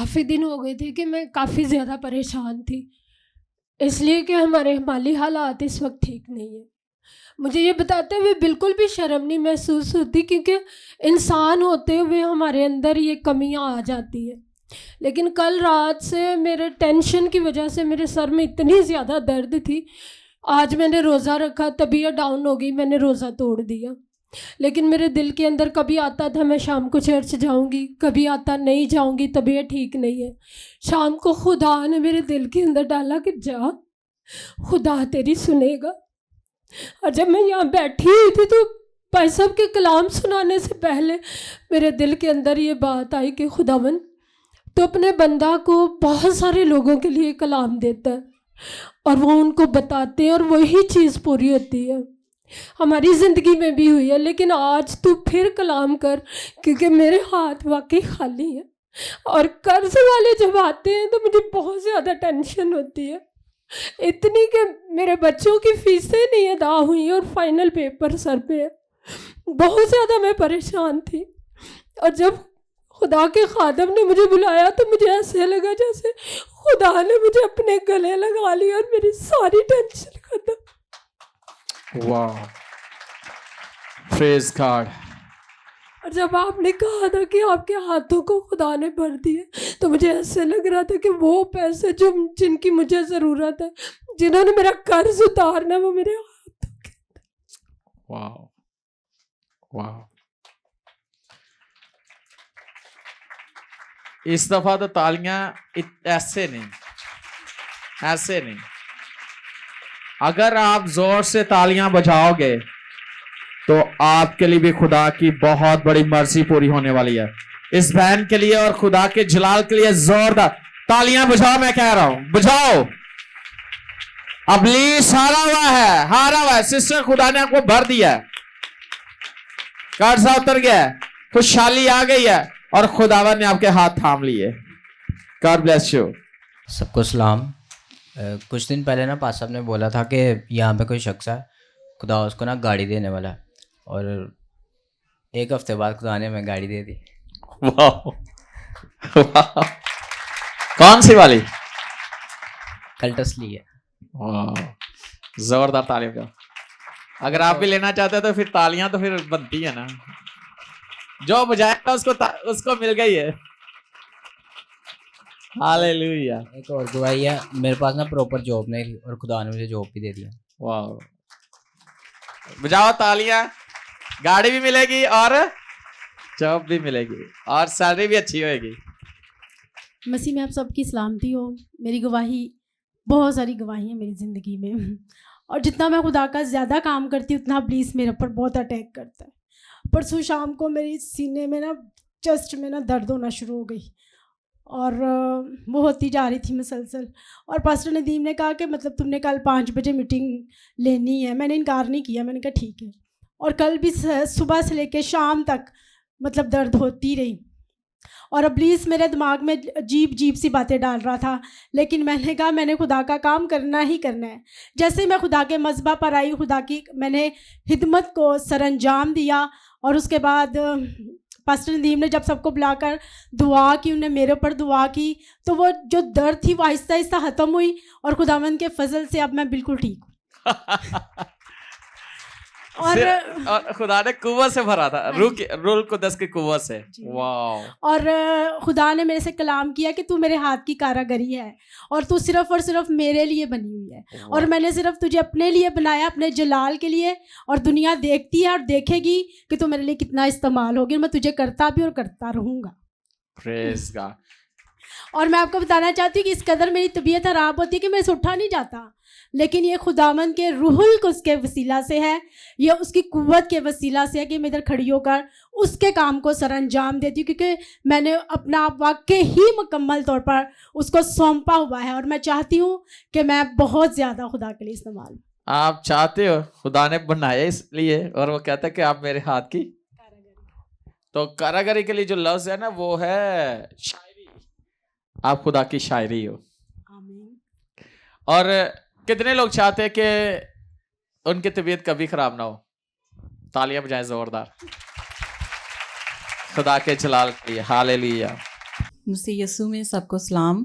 کافی دن ہو گئے تھے کہ میں کافی زیادہ پریشان تھی، اس لیے کہ ہمارے مالی حالات اس وقت ٹھیک نہیں ہیں۔ مجھے یہ بتاتے ہوئے بالکل بھی شرم نہیں محسوس ہوتی، کیونکہ انسان ہوتے ہوئے ہمارے اندر یہ کمیاں آ جاتی ہیں۔ لیکن کل رات سے میرے ٹینشن کی وجہ سے میرے سر میں اتنی زیادہ درد تھی، آج میں نے روزہ رکھا، طبیعت ڈاؤن ہو گئی، میں نے روزہ توڑ دیا۔ لیکن میرے دل کے اندر کبھی آتا تھا میں شام کو چرچ جاؤں گی، کبھی آتا نہیں جاؤں گی، طبیعت ٹھیک نہیں ہے۔ شام کو خدا نے میرے دل کے اندر ڈالا کہ جا، خدا تیری سنے گا۔ اور جب میں یہاں بیٹھی ہوئی تھی تو بھائی صاحب کے کلام سنانے سے پہلے میرے دل کے اندر یہ بات آئی کہ خداوند تو اپنے بندہ کو بہت سارے لوگوں کے لیے کلام دیتا ہے اور وہ ان کو بتاتے ہیں اور وہی چیز پوری ہوتی ہے۔ ہماری زندگی میں بھی ہوئی ہے، لیکن آج تو پھر کلام کر، کیونکہ میرے ہاتھ واقعی خالی ہیں، اور قرض والے جب آتے ہیں تو مجھے بہت زیادہ ٹینشن ہوتی ہے، اتنی کہ میرے بچوں کی فیسیں نہیں ادا ہوئی اور فائنل پیپر سر پہ ہے۔ بہت زیادہ میں پریشان تھی، اور جب خدا کے خادم نے مجھے بلایا تو مجھے ایسے لگا جیسے خدا نے مجھے اپنے گلے لگا لیا اور میری ساری ٹینشن ختم۔ واو، پریز گاڈ۔ اور جب آپ نے کہا تھا کہ آپ کے ہاتھوں کو خدا نے بھر دیے تو مجھے ایسے لگ رہا تھا کہ وہ پیسے جن کی مجھے ضرورت ہے، جنہوں نے میرا قرض اتارنا، وہ میرے ہاتھوں کے اندر۔ واو واو، اس دفعہ تو تالیاں ایسے نہیں، ایسے نہیں، اگر آپ زور سے تالیاں بجاؤ گے تو آپ کے لیے بھی خدا کی بہت بڑی مرضی پوری ہونے والی ہے۔ اس بہن کے لیے اور خدا کے جلال کے لیے زوردار تالیاں بجاؤ، میں کہہ رہا ہوں بجاؤ۔ ابلیس ہارا ہوا ہے، ہارا ہوا ہے۔ سسٹر، خدا نے آپ کو بھر دیا ہے، قرضہ اتر گیا ہے، خوشحالی آ گئی ہے، اور خداوند نے آپ کے ہاتھ تھام لیے۔ God bless you. سب کو سلام۔ کچھ دن پہلے نا پاس صاحب نے بولا تھا کہ یہاں پہ کوئی شخص ہے، خدا اس کو نا گاڑی دینے والا ہے، اور ایک ہفتے بعد خدا نے ہمیں گاڑی دے دی۔ واو واو، کون سی والی؟ کلٹس لی ہے۔ واو، زوردار تعلیم کا۔ اگر آپ بھی لینا چاہتے ہیں تو پھر تالیاں تو پھر بنتی ہے نا، جو بجائے گا اس کو مل گئی ہے۔ ہاللیلویا۔ ایک اور گواہی ہے، میرے پاس نا پراپر جاب نہیں تھی اور خدا نے مجھے جاب بھی دے دیا۔ واو، بجاؤ تالیاں۔ گاڑی بھی ملے گی اور جاب بھی ملے گی اور سیلری بھی اچھی ہوئے گی۔ مسیح میں آپ سب کی سلامتی ہو۔ میری گواہی، بہت ساری گواہی ہیں میری زندگی میں، اور جتنا میں خدا کا زیادہ کام کرتی ہوں اتنا پلیز میرے اوپر بہت اٹیک کرتا ہے۔ پرسوں شام کو میری سینے میں نا، چیسٹ میں نا درد ہونا شروع ہو گئی، اور وہ ہوتی جا رہی تھی مسلسل، اور پاسٹر ندیم نے کہا کہ مطلب تم نے کل 5 بجے میٹنگ لینی ہے۔ میں نے انکار نہیں کیا، میں نے کہا ٹھیک ہے، اور کل بھی صبح سے لے کے شام تک مطلب درد ہوتی رہی، اور ابلیس میرے دماغ میں عجیب سی باتیں ڈال رہا تھا، لیکن میں نے کہا میں نے خدا کا کام کرنا ہی کرنا ہے۔ جیسے ہی میں خدا کے مذبح پر آئی، خدا کی میں نے خدمت کو سر انجام دیا، اور اس کے بعد پاسٹر ندیم نے جب سب کو بلا کر دعا کی، انہوں نے میرے اوپر دعا کی، تو وہ جو درد تھی وہ آہستہ آہستہ ختم ہوئی، اور خداوند کے فضل سے اب میں بالکل ٹھیک ہوں۔ اور خدا نے قوت سے بھرا تھا، روح القدس کی قوت سے۔ واو۔ اور خدا نے میرے سے کلام کیا کہ تو میرے ہاتھ کی کاراگری ہے، اور تو صرف اور صرف میرے لیے بنی ہوئی ہے، اور میں نے صرف تجھے اپنے لیے بنایا، اپنے جلال کے لیے، اور دنیا دیکھتی ہے اور دیکھے گی کہ تو میرے لیے کتنا استعمال ہوگی، میں تجھے کرتا بھی اور کرتا رہوں گا۔ پریز گاڈ۔ اور میں آپ کو بتانا چاہتی ہوں کہ اس قدر میری طبیعت خراب ہوتی ہے کہ میں سے اٹھا نہیں جاتا، لیکن یہ خداوند کے روح القدس کے وسیلہ سے ہے، یہ اس کی قوت کے وسیلہ سے ہے کہ میں ادھر کھڑی ہو کر اس کے کام کو سر انجام دیتی ہوں، کیونکہ میں نے اپنا آپ واقعی ہی مکمل طور پر اس کو سونپا ہوا ہے، اور میں چاہتی ہوں کہ میں بہت زیادہ خدا کے لیے استعمال ہوں۔ آپ چاہتے ہو، خدا نے بنایا اس لیے، اور وہ کہتا ہے کہ آپ میرے ہاتھ کی، تو کاراگری کے لیے جو لفظ ہے نا وہ ہے شاعری۔ آپ خدا کی شاعری ہو۔ اور کتنے لوگ چاہتے ہیں کہ ان کی طبیعت کبھی خراب نہ ہو؟ تالیاں بجائیں زوردار خدا کے جلال کے لیے۔ ہاللیلویا۔ مسیح یسوع میں سب کو سلام۔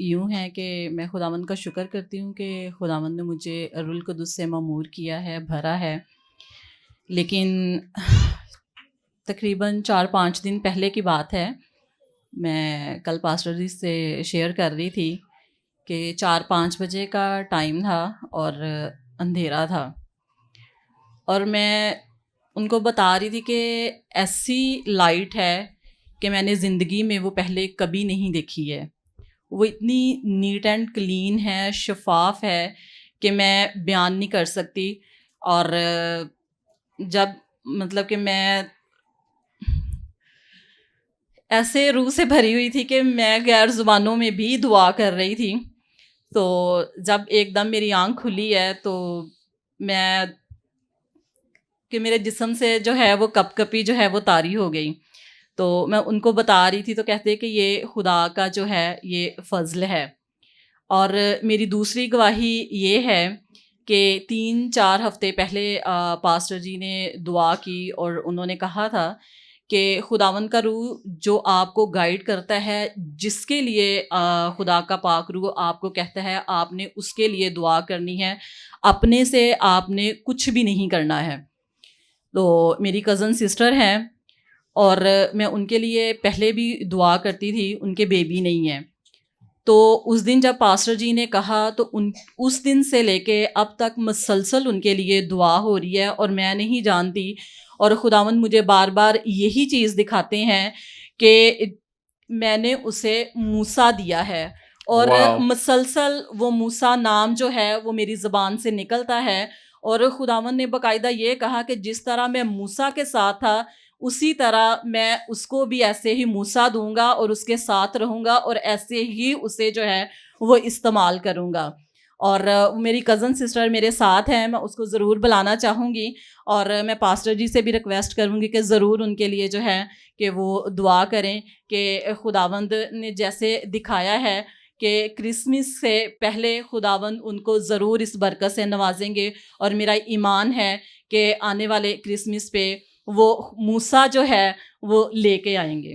یوں ہے کہ میں خداوند کا شکر کرتی ہوں کہ خداوند نے مجھے روح القدس سے معمور کیا ہے، بھرا ہے۔ لیکن تقریباً 4-5 دن پہلے کی بات ہے، میں کل پاسٹر جی سے شیئر کر رہی تھی کہ 4-5 بجے کا ٹائم تھا اور اندھیرا تھا، اور میں ان کو بتا رہی تھی کہ ایسی لائٹ ہے کہ میں نے زندگی میں وہ پہلے کبھی نہیں دیکھی ہے۔ وہ اتنی نیٹ اینڈ کلین ہے، شفاف ہے کہ میں بیان نہیں کر سکتی۔ اور جب مطلب کہ میں ایسے روح سے بھری ہوئی تھی کہ میں غیر زبانوں میں بھی دعا کر رہی تھی، تو جب ایک دم میری آنکھ کھلی ہے تو میں کہ میرے جسم سے جو ہے وہ کپ کپی جو ہے وہ طاری ہو گئی۔ تو میں ان کو بتا رہی تھی تو کہتے کہ یہ خدا کا جو ہے یہ فضل ہے۔ اور میری دوسری گواہی یہ ہے کہ 3-4 ہفتے پہلے پاسٹر جی نے دعا کی اور انہوں نے کہا تھا کہ خداوند کا روح جو آپ کو گائیڈ کرتا ہے، جس کے لیے خدا کا پاک روح آپ کو کہتا ہے آپ نے اس کے لیے دعا کرنی ہے، اپنے سے آپ نے کچھ بھی نہیں کرنا ہے۔ تو میری کزن سسٹر ہیں اور میں ان کے لیے پہلے بھی دعا کرتی تھی، ان کے بیبی نہیں ہے۔ تو اس دن جب پاسٹر جی نے کہا تو اس دن سے لے کے اب تک مسلسل ان کے لیے دعا ہو رہی ہے، اور میں نہیں جانتی، اور خداوند مجھے بار بار یہی چیز دکھاتے ہیں کہ میں نے اسے موسیٰ دیا ہے، اور واو۔ مسلسل وہ موسیٰ نام جو ہے وہ میری زبان سے نکلتا ہے۔ اور خداوند نے باقاعدہ یہ کہا کہ جس طرح میں موسیٰ کے ساتھ تھا اسی طرح میں اس کو بھی ایسے ہی موسیٰ دوں گا اور اس کے ساتھ رہوں گا اور ایسے ہی اسے جو ہے وہ استعمال کروں گا۔ اور میری کزن سسٹر میرے ساتھ ہیں، میں اس کو ضرور بلانا چاہوں گی، اور میں پاسٹر جی سے بھی ریکویسٹ کروں گی کہ ضرور ان کے لیے جو ہے کہ وہ دعا کریں کہ خداوند نے جیسے دکھایا ہے کہ کرسمس سے پہلے خداوند ان کو ضرور اس برکت سے نوازیں گے، اور میرا ایمان ہے کہ آنے والے کرسمس پہ وہ موسیٰ جو ہے وہ لے کے آئیں گے۔